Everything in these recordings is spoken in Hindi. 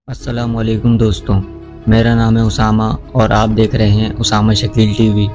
अस्सलामुअलैकुम दोस्तों, मेरा नाम है उसामा और आप देख रहे हैं उसामा शकील टीवी।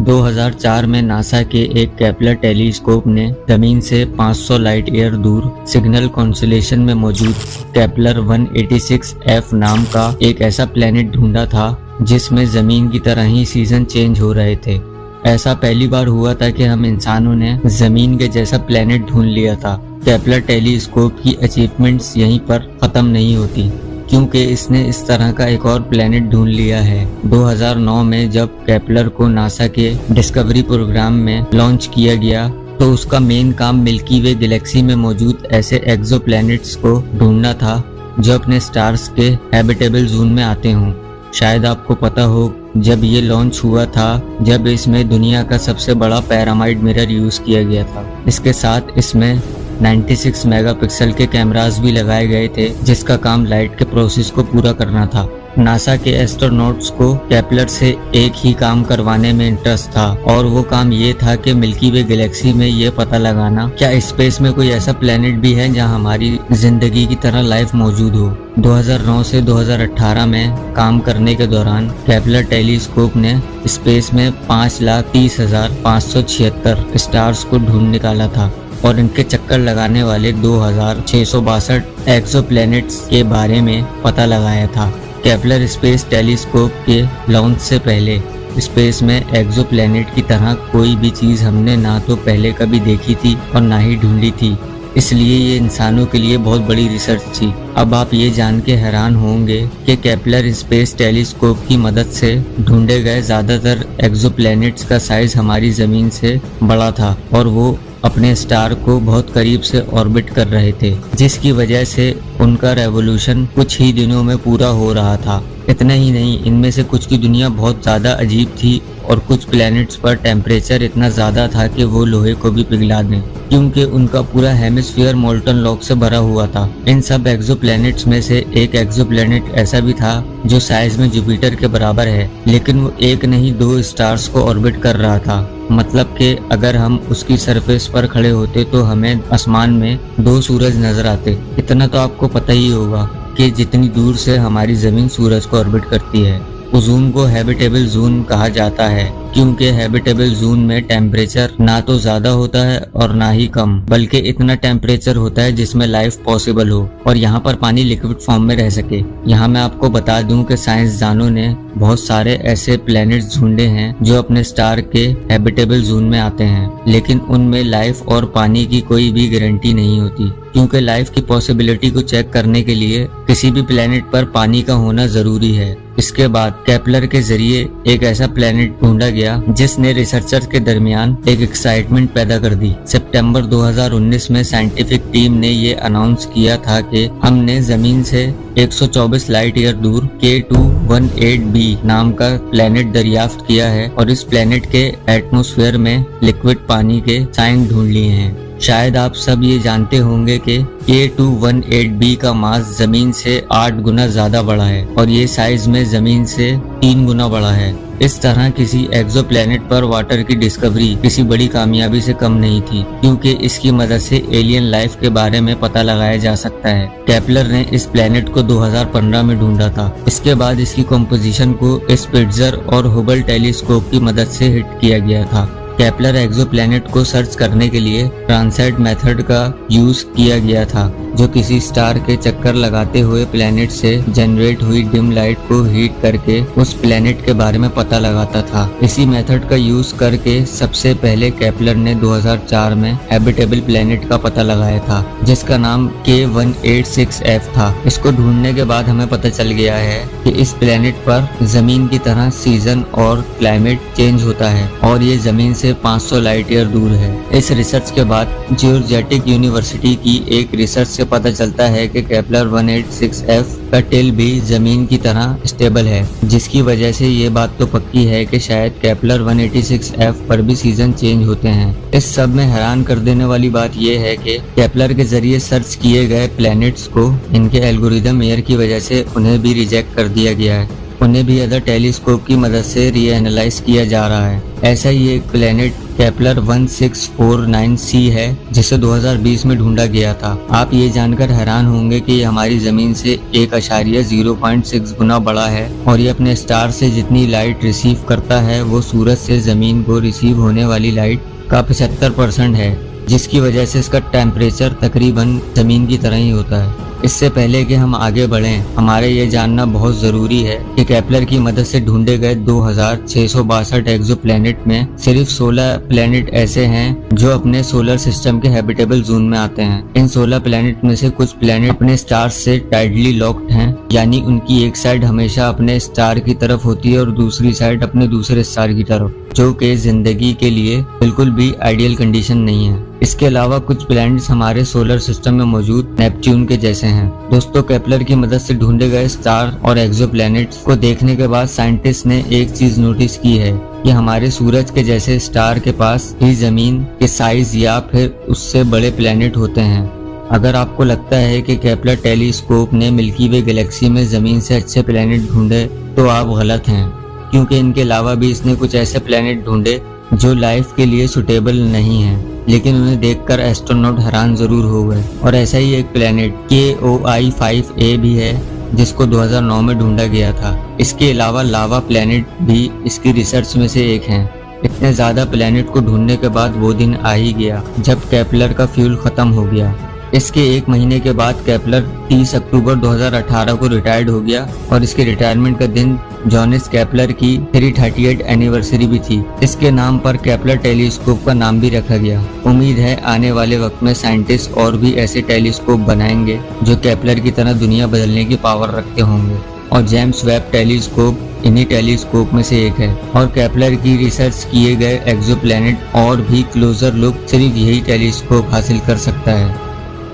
2004 में नासा के एक केपलर टेलीस्कोप ने ज़मीन से 500 लाइट ईयर दूर सिग्नल कॉन्स्टेलेशन में मौजूद केपलर 186F नाम का एक ऐसा प्लैनेट ढूंढा था जिसमें ज़मीन की तरह ही सीजन चेंज हो रहे थे। ऐसा पहली बार हुआ था कि हम इंसानों ने ज़मीन के जैसा प्लैनेट ढूंढ लिया था। केपलर टेलीस्कोप की अचीवमेंट्स यहीं पर ख़त्म नहीं होती, क्योंकि इसने इस तरह का एक और प्लैनेट ढूंढ लिया है। 2009 में जब केपलर को नासा के डिस्कवरी प्रोग्राम में लॉन्च किया गया तो उसका मेन काम मिल्की वे गैलेक्सी में मौजूद ऐसे एक्सोप्लैनेट्स को ढूंढना था जो अपने स्टार्स के हैबिटेबल जोन में आते हों। शायद आपको पता हो, जब ये लॉन्च हुआ था जब इसमें दुनिया का सबसे बड़ा पैरामाइड मिरर यूज किया गया था। इसके साथ इसमें 96 मेगापिक्सल के कैमरास भी लगाए गए थे जिसका काम लाइट के प्रोसेस को पूरा करना था। नासा के एस्ट्रोनॉट्स को केपलर से एक ही काम करवाने में इंटरेस्ट था और वो काम ये था कि मिल्की वे गैलेक्सी में ये पता लगाना क्या स्पेस में कोई ऐसा प्लेनेट भी है जहां हमारी जिंदगी की तरह लाइफ मौजूद हो। 2009 से 2018 में काम करने के दौरान केपलर टेलीस्कोप ने स्पेस में 5,30,576 स्टार्स को ढूंढ निकाला था और इनके चक्कर लगाने वाले 2,662 एक्सोप्लैनेट्स के बारे में पता लगाया था। केपलर स्पेस टेलीस्कोप के लॉन्च से पहले स्पेस में एक्सोप्लैनेट की तरह कोई भी चीज़ हमने ना तो पहले कभी देखी थी और ना ही ढूंढी थी, इसलिए ये इंसानों के लिए बहुत बड़ी रिसर्च थी। अब आप ये जान के हैरान होंगे कि केपलर स्पेस टेलीस्कोप की मदद से ढूंढे गए ज़्यादातर एक्सोप्लैनेट्स का साइज हमारी ज़मीन से बड़ा था और वो अपने स्टार को बहुत करीब से ऑर्बिट कर रहे थे, जिसकी वजह से उनका रेवोल्यूशन कुछ ही दिनों में पूरा हो रहा था। इतना ही नहीं, इनमें से कुछ की दुनिया बहुत ज़्यादा अजीब थी और कुछ प्लैनेट्स पर टेम्परेचर इतना ज़्यादा था कि वो लोहे को भी पिघला दें, क्योंकि उनका पूरा हेमिस्फीयर मोल्टन रॉक से भरा हुआ था। इन सब एक्सोप्लैनेट्स में से एक एक्सोप्लैनेट ऐसा भी था जो साइज में जुपिटर के बराबर है, लेकिन वो एक नहीं 2 स्टार्स को ऑर्बिट कर रहा था। मतलब कि अगर हम उसकी सरफेस पर खड़े होते तो हमें आसमान में 2 सूरज नजर आते। इतना तो आपको पता ही होगा कि जितनी दूर से हमारी जमीन सूरज को ऑर्बिट करती है। उस जोन को हैबिटेबल जोन कहा जाता है, क्योंकि हैबिटेबल जोन में टेम्परेचर ना तो ज्यादा होता है और ना ही कम, बल्कि इतना टेम्परेचर होता है जिसमें लाइफ पॉसिबल हो और यहाँ पर पानी लिक्विड फॉर्म में रह सके। यहाँ मैं आपको बता दूं कि साइंसदानों ने बहुत सारे ऐसे प्लैनेट्स ढूंढे हैं जो अपने स्टार के हैबिटेबल जोन में आते हैं, लेकिन उनमें लाइफ और पानी की कोई भी गारंटी नहीं होती, क्योंकि लाइफ की पॉसिबिलिटी को चेक करने के लिए किसी भी प्लैनेट पर पानी का होना जरूरी है। इसके बाद केपलर के जरिए एक ऐसा प्लैनेट ढूंढा गया जिसने रिसर्चर्स के दरमियान एक एक्साइटमेंट पैदा कर दी। सितंबर 2019 में साइंटिफिक टीम ने ये अनाउंस किया था कि हमने जमीन से 124 लाइट ईयर दूर K218b नाम का प्लैनेट दरियाफ्त किया है और इस प्लैनेट के एटमॉस्फेयर में लिक्विड पानी के साइन ढूंढ लिए हैं। शायद आप सब ये जानते होंगे कि K218b का मास जमीन से 8 गुना ज्यादा बड़ा है और ये साइज में जमीन से 3 गुना बड़ा है। इस तरह किसी एक्सोप्लैनेट पर वाटर की डिस्कवरी किसी बड़ी कामयाबी से कम नहीं थी, क्योंकि इसकी मदद से एलियन लाइफ के बारे में पता लगाया जा सकता है। केपलर ने इस प्लैनेट को 2015 में ढूंढा था। इसके बाद इसकी कंपोजिशन को स्पिट्जर और हुबल टेलीस्कोप की मदद से हिट किया गया था। केपलर एक्सोप्लैनेट को सर्च करने के लिए ट्रांसैट मेथड का यूज किया गया था, जो किसी स्टार के चक्कर लगाते हुए प्लैनेट से जनरेट हुई डिम लाइट को हीट करके उस प्लैनेट के बारे में पता लगाता था। इसी मेथड का यूज करके सबसे पहले केपलर ने 2004 में हैबिटेबल प्लैनेट का पता लगाया था, जिसका नाम K186F था। इसको ढूंढने के बाद हमें पता चल गया है कि इस प्लैनेट पर जमीन की तरह सीजन और क्लाइमेट चेंज होता है और ये जमीन से 500 लाइट ईयर दूर है। इस रिसर्च के बाद जॉर्जिया यूनिवर्सिटी की एक रिसर्च से पता चलता है कि केपलर 186F का टेल भी जमीन की तरह स्टेबल है, जिसकी वजह से ये बात तो पक्की है कि शायद केपलर 186F पर भी सीजन चेंज होते हैं। इस सब में हैरान कर देने वाली बात यह है कि केपलर के जरिए सर्च किए गए प्लैनेट्स को इनके एल्गोरिदम एयर की वजह से उन्हें भी रिजेक्ट कर दिया गया है। उन्हें भी अदर टेलीस्कोप की मदद से रीएनालाइज किया जा रहा है। ऐसा ही एक प्लैनेट केपलर 1649c है, जिसे 2020 में ढूंढा गया था। आप ये जानकर हैरान होंगे कि ये हमारी जमीन से 1.06 गुना बड़ा है और ये अपने स्टार से जितनी लाइट रिसीव करता है वो सूरज से जमीन को रिसीव होने वाली लाइट का 75% है, जिसकी वजह से इसका टेम्परेचर तकरीबन जमीन की तरह ही होता है। इससे पहले कि हम आगे बढ़ें, हमारे ये जानना बहुत जरूरी है कि केपलर की मदद से ढूंढे गए 2662 एक्सोप्लैनेट में सिर्फ 16 प्लैनेट ऐसे हैं जो अपने सोलर सिस्टम के हैबिटेबल जोन में आते हैं। इन 16 प्लैनेट में से कुछ प्लैनेट अपने स्टार से टाइडली लॉक्ड हैं, यानी उनकी एक साइड हमेशा अपने स्टार की तरफ होती है और दूसरी साइड अपने दूसरे स्टार की तरफ, जो कि जिंदगी के लिए बिल्कुल भी आइडियल कंडीशन नहीं है। इसके अलावा कुछ प्लैनेट्स हमारे सोलर सिस्टम में मौजूद नेपच्यून के जैसे हैं। दोस्तों, केपलर की मदद से ढूंढे गए स्टार और एक्सोप्लैनेट्स को देखने के बाद साइंटिस्ट ने एक चीज नोटिस की है कि हमारे सूरज के जैसे स्टार के पास ही जमीन के साइज या फिर उससे बड़े प्लैनेट होते हैं। अगर आपको लगता है कि केपलर टेलीस्कोप ने मिल्की वे गैलेक्सी में जमीन से अच्छे प्लैनेट ढूंढे, तो आप गलत हैं, क्योंकि इनके अलावा भी इसने कुछ ऐसे प्लैनेट ढूंढे जो लाइफ के लिए सुटेबल नहीं हैं, लेकिन उन्हें देखकर एस्ट्रोनॉट हैरान जरूर हो गए। और ऐसा ही एक प्लैनेट KOI 5a भी है, जिसको 2009 में ढूंढा गया था। इसके अलावा लावा प्लैनेट भी इसकी रिसर्च में से एक है। इतने ज्यादा प्लैनेट को ढूंढने के बाद वो दिन आ ही गया जब केपलर का फ्यूल खत्म हो गया। इसके एक महीने के बाद केपलर 30 अक्टूबर 2018 को रिटायर्ड हो गया और इसके रिटायरमेंट का दिन जोहान्स केपलर की 338 एनिवर्सरी भी थी। इसके नाम पर केपलर टेलीस्कोप का नाम भी रखा गया। उम्मीद है आने वाले वक्त में साइंटिस्ट और भी ऐसे टेलीस्कोप बनाएंगे जो केपलर की तरह दुनिया बदलने की पावर रखते होंगे, और जेम्स वेब टेलीस्कोप इन्हीं टेलीस्कोप में से एक है। और केपलर की रिसर्च किए गए एक्सोप्लैनेट और भी क्लोजर लुक सिर्फ यही टेलीस्कोप हासिल कर सकता है।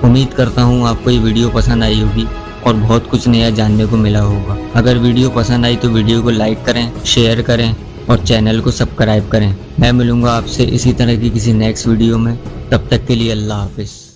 उम्मीद करता हूँ आपको ये वीडियो पसंद आई होगी और बहुत कुछ नया जानने को मिला होगा। अगर वीडियो पसंद आई तो वीडियो को लाइक करें, शेयर करें और चैनल को सब्सक्राइब करें। मैं मिलूंगा आपसे इसी तरह की किसी नेक्स्ट वीडियो में। तब तक के लिए अल्लाह हाफिज।